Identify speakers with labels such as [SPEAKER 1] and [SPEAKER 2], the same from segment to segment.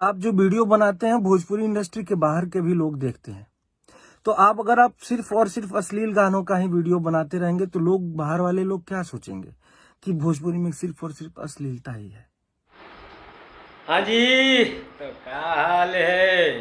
[SPEAKER 1] आप जो वीडियो बनाते हैं भोजपुरी इंडस्ट्री के बाहर के भी लोग देखते हैं। तो अगर आप सिर्फ और सिर्फ अश्लील गानों का ही वीडियो बनाते रहेंगे तो लोग, बाहर वाले लोग क्या सोचेंगे कि भोजपुरी में सिर्फ और सिर्फ अश्लीलता ही है।
[SPEAKER 2] हाँ जी, तो क्या हाल है?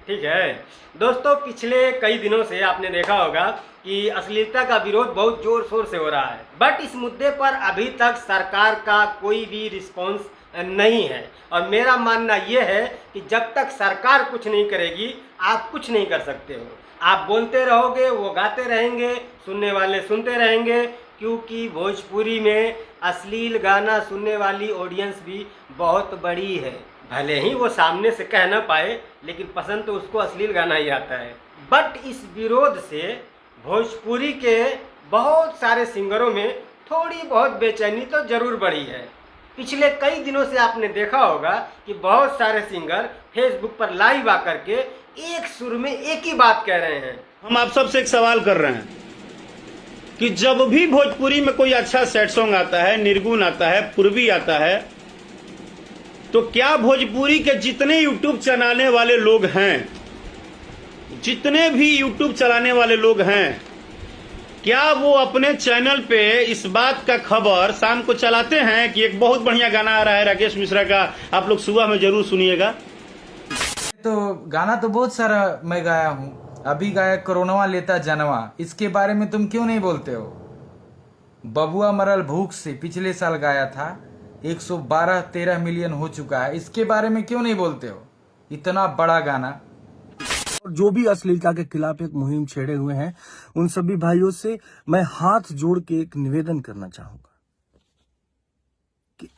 [SPEAKER 2] ठीक है दोस्तों, पिछले कई दिनों से आपने देखा होगा कि अश्लीलता का विरोध बहुत जोर शोर से हो रहा है, बट इस मुद्दे पर अभी तक सरकार का कोई भी रिस्पॉन्स नहीं है। और मेरा मानना यह है कि जब तक सरकार कुछ नहीं करेगी आप कुछ नहीं कर सकते हो। आप बोलते रहोगे, वो गाते रहेंगे, सुनने वाले सुनते रहेंगे, क्योंकि भोजपुरी में अश्लील गाना सुनने वाली ऑडियंस भी बहुत बड़ी है। भले ही वो सामने से कह ना पाए, लेकिन पसंद तो उसको अश्लील गाना ही आता है। बट इस विरोध से भोजपुरी के बहुत सारे सिंगरों में थोड़ी बहुत बेचैनी तो जरूर बढ़ी है। पिछले कई दिनों से आपने देखा होगा कि बहुत सारे सिंगर फेसबुक पर लाइव आकर के एक सुर में एक ही बात कह रहे हैं।
[SPEAKER 3] हम आप सबसे एक सवाल कर रहे हैं कि जब भी भोजपुरी में कोई अच्छा सैड सॉन्ग आता है, निर्गुण आता है, पूर्वी आता है, तो क्या भोजपुरी के जितने यूट्यूब चलाने वाले लोग हैं, जितने भी यूट्यूब चलाने वाले लोग हैं, क्या वो अपने चैनल पे इस बात का खबर शाम को चलाते हैं कि एक बहुत बढ़िया गाना आ रहा है राकेश मिश्रा का, आप लोग सुबह में जरूर सुनिएगा।
[SPEAKER 4] तो गाना तो बहुत सारा मैं गाया हूँ, अभी गाया कोरोनावा लेता जनवा, इसके बारे में तुम क्यों नहीं बोलते हो? बबुआ मरल भूख से पिछले साल गाया था, 112-13 मिलियन हो चुका है, इसके बारे में क्यों नहीं बोलते हो? इतना बड़ा गाना।
[SPEAKER 1] जो भी अश्लीलता के खिलाफ एक मुहिम छेड़े हुए हैं, उन सभी भाइयों से मैं हाथ जोड़ के एक निवेदन करना चाहूंगा कि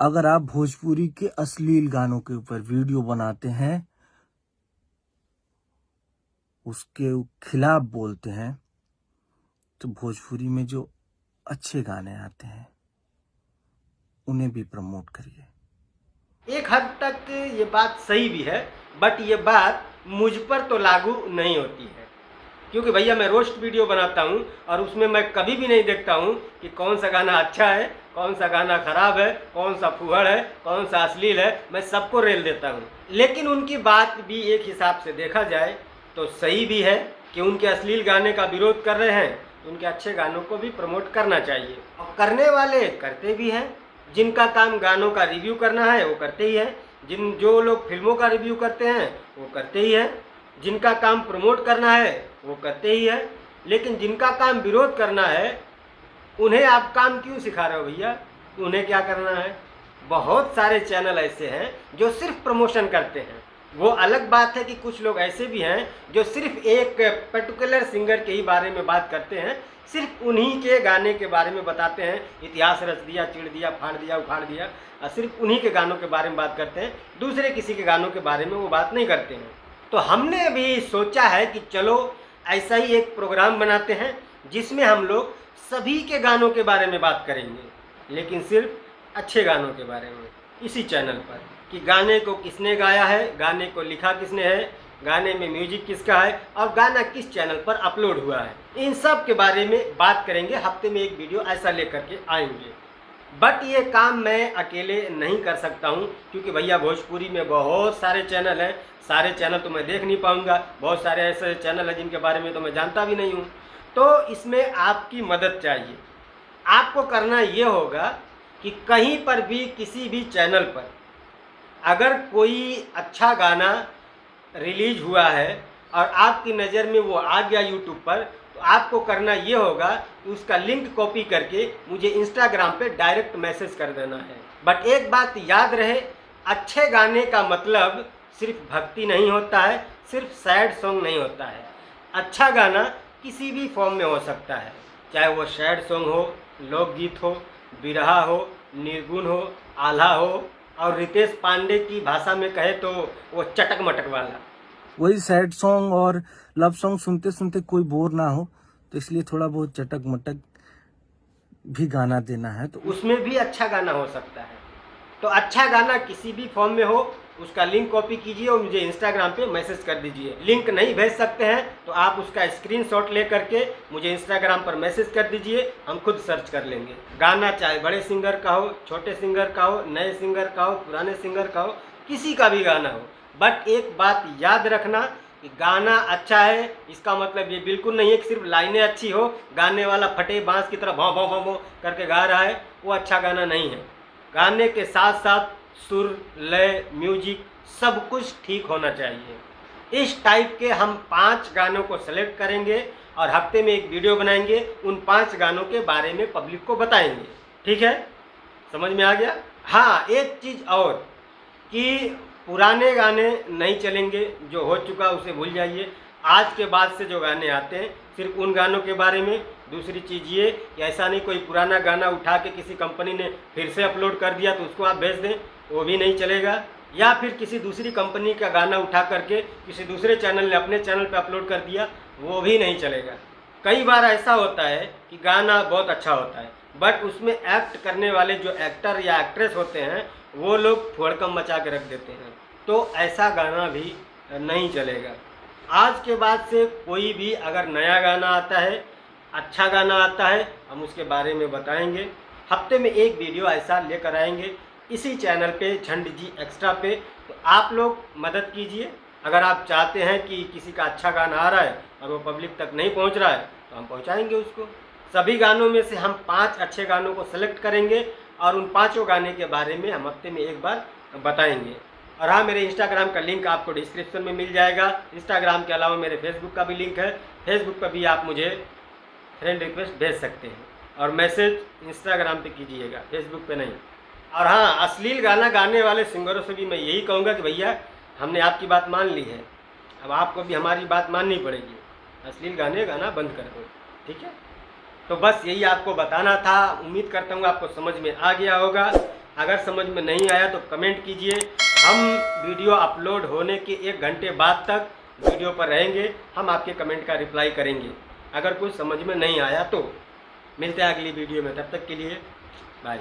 [SPEAKER 1] अगर आप भोजपुरी के अश्लील गानों के ऊपर वीडियो बनाते हैं, उसके खिलाफ बोलते हैं, तो भोजपुरी में जो अच्छे गाने आते हैं उन्हें भी प्रमोट करिए।
[SPEAKER 2] एक हद तक ये बात सही भी है, बट ये बात मुझ पर तो लागू नहीं होती है, क्योंकि भैया मैं रोस्ट वीडियो बनाता हूँ और उसमें मैं कभी भी नहीं देखता हूँ कि कौन सा गाना अच्छा है, कौन सा गाना खराब है, कौन सा फुहड़ है, कौन सा अश्लील है, मैं सबको रेल देता हूँ। लेकिन उनकी बात भी एक हिसाब से देखा जाए तो सही भी है कि उनके अश्लील गाने का विरोध कर रहे हैं, तो उनके अच्छे गानों को भी प्रमोट करना चाहिए। और करने वाले करते भी हैं, जिनका काम गानों का रिव्यू करना है वो करते ही हैं, जो लोग फिल्मों का रिव्यू करते हैं वो करते ही हैं, जिनका काम प्रमोट करना है वो करते ही है। लेकिन जिनका काम विरोध करना है, उन्हें आप काम क्यों सिखा रहे हो भैया? उन्हें क्या करना है? बहुत सारे चैनल ऐसे हैं जो सिर्फ प्रमोशन करते हैं। वो अलग बात है कि कुछ लोग ऐसे भी हैं जो सिर्फ एक पर्टिकुलर सिंगर के ही बारे में बात करते हैं, सिर्फ उन्हीं के गाने के बारे में बताते हैं, इतिहास रच दिया, चिढ़ दिया, फाड़ दिया, उखाड़ दिया, और सिर्फ उन्हीं के गानों के बारे में बात करते हैं, दूसरे किसी के गानों के बारे में वो बात नहीं करते हैं। तो हमने भी सोचा है कि चलो ऐसा ही एक प्रोग्राम बनाते हैं जिसमें हम लोग सभी के गानों के बारे में बात करेंगे, लेकिन सिर्फ अच्छे गानों के बारे में, इसी चैनल पर, कि गाने को किसने गाया है, गाने को लिखा किसने है, गाने में म्यूजिक किसका है, और गाना किस चैनल पर अपलोड हुआ है, इन सब के बारे में बात करेंगे। हफ्ते में एक वीडियो ऐसा लेकर के आएंगे। बट ये काम मैं अकेले नहीं कर सकता हूँ, क्योंकि भैया भोजपुरी में बहुत सारे चैनल हैं, सारे चैनल तो मैं देख नहीं पाऊँगा, बहुत सारे ऐसे चैनल हैं जिनके बारे में तो मैं जानता भी नहीं हूँ। तो इसमें आपकी मदद चाहिए। आपको करना ये होगा कि कहीं पर भी, किसी भी चैनल पर अगर कोई अच्छा गाना रिलीज हुआ है और आपकी नज़र में वो आ गया यूट्यूब पर, तो आपको करना ये होगा कि उसका लिंक कॉपी करके मुझे इंस्टाग्राम पे डायरेक्ट मैसेज कर देना है। बट एक बात याद रहे, अच्छे गाने का मतलब सिर्फ भक्ति नहीं होता है, सिर्फ सैड सॉन्ग नहीं होता है। अच्छा गाना किसी भी फॉर्म में हो सकता है, चाहे वो सैड सॉन्ग हो, लोकगीत हो, बिरहा हो, निर्गुण हो, आल्हा हो, और रितेश पांडे की भाषा में कहे तो वो चटक मटक वाला।
[SPEAKER 1] वही सैड सॉन्ग और लव सॉन्ग सुनते सुनते कोई बोर ना हो, तो इसलिए थोड़ा बहुत चटक मटक भी गाना देना है, तो
[SPEAKER 2] उसमें भी अच्छा गाना हो सकता है। तो अच्छा गाना किसी भी फॉर्म में हो, उसका लिंक कॉपी कीजिए और मुझे इंस्टाग्राम पे मैसेज कर दीजिए। लिंक नहीं भेज सकते हैं तो आप उसका स्क्रीनशॉट ले करके मुझे इंस्टाग्राम पर मैसेज कर दीजिए, हम खुद सर्च कर लेंगे। गाना चाहे बड़े सिंगर का हो, छोटे सिंगर का हो, नए सिंगर का हो, पुराने सिंगर का हो, किसी का भी गाना हो। बट एक बात याद रखना कि गाना अच्छा है इसका मतलब ये बिल्कुल नहीं है कि सिर्फ लाइनें अच्छी हो, गाने वाला फटे बांस की तरह भौं भौं भौं भौं करके गा रहा है, वो अच्छा गाना नहीं है। गाने के साथ साथ सुर, लय, म्यूजिक सब कुछ ठीक होना चाहिए। इस टाइप के हम 5 गानों को सेलेक्ट करेंगे और हफ्ते में एक वीडियो बनाएंगे, उन 5 गानों के बारे में पब्लिक को बताएंगे। ठीक है, समझ में आ गया। हाँ, एक चीज़ और कि पुराने गाने नहीं चलेंगे, जो हो चुका उसे भूल जाइए। आज के बाद से जो गाने आते हैं सिर्फ उन गानों के बारे में। दूसरी चीज़ ये कि ऐसा नहीं कोई पुराना गाना उठा के किसी कंपनी ने फिर से अपलोड कर दिया तो उसको आप भेज दें, वो भी नहीं चलेगा। या फिर किसी दूसरी कंपनी का गाना उठा करके किसी दूसरे चैनल ने अपने चैनल पे अपलोड कर दिया, वो भी नहीं चलेगा। कई बार ऐसा होता है कि गाना बहुत अच्छा होता है बट उसमें एक्ट करने वाले जो एक्टर या एक्ट्रेस होते हैं वो लोग थोड़कम मचा के रख देते हैं, तो ऐसा गाना भी नहीं चलेगा। आज के बाद से कोई भी अगर नया गाना आता है, अच्छा गाना आता है, हम उसके बारे में बताएंगे। हफ्ते में एक वीडियो ऐसा लेकर आएंगे इसी चैनल पे, झंड जी एक्स्ट्रा पे। तो आप लोग मदद कीजिए। अगर आप चाहते हैं कि किसी का अच्छा गाना आ रहा है और वो पब्लिक तक नहीं पहुंच रहा है तो हम पहुंचाएंगे उसको। सभी गानों में से हम 5 अच्छे गानों को सेलेक्ट करेंगे और उन 5 गाने के बारे में हम हफ्ते में एक बार बताएंगे। और हाँ, मेरे इंस्टाग्राम का लिंक आपको डिस्क्रिप्शन में मिल जाएगा। इंस्टाग्राम के अलावा मेरे फेसबुक का भी लिंक है, फेसबुक पर भी आप मुझे फ्रेंड रिक्वेस्ट भेज सकते हैं और मैसेज इंस्टाग्राम पे कीजिएगा, फेसबुक पे नहीं। और हाँ, अश्लील गाना गाने वाले सिंगरों से भी मैं यही कहूँगा कि भैया हमने आपकी बात मान ली है, अब आपको भी हमारी बात माननी पड़ेगी। अश्लील गाने गाना बंद कर दो, ठीक है। तो बस यही आपको बताना था। उम्मीद करता हूँ आपको समझ में आ गया होगा। अगर समझ में नहीं आया तो कमेंट कीजिए। हम वीडियो अपलोड होने के 1 घंटे बाद तक वीडियो पर रहेंगे, हम आपके कमेंट का रिप्लाई करेंगे अगर कुछ समझ में नहीं आया तो। मिलते हैं अगली वीडियो में, तब तक के लिए बाय।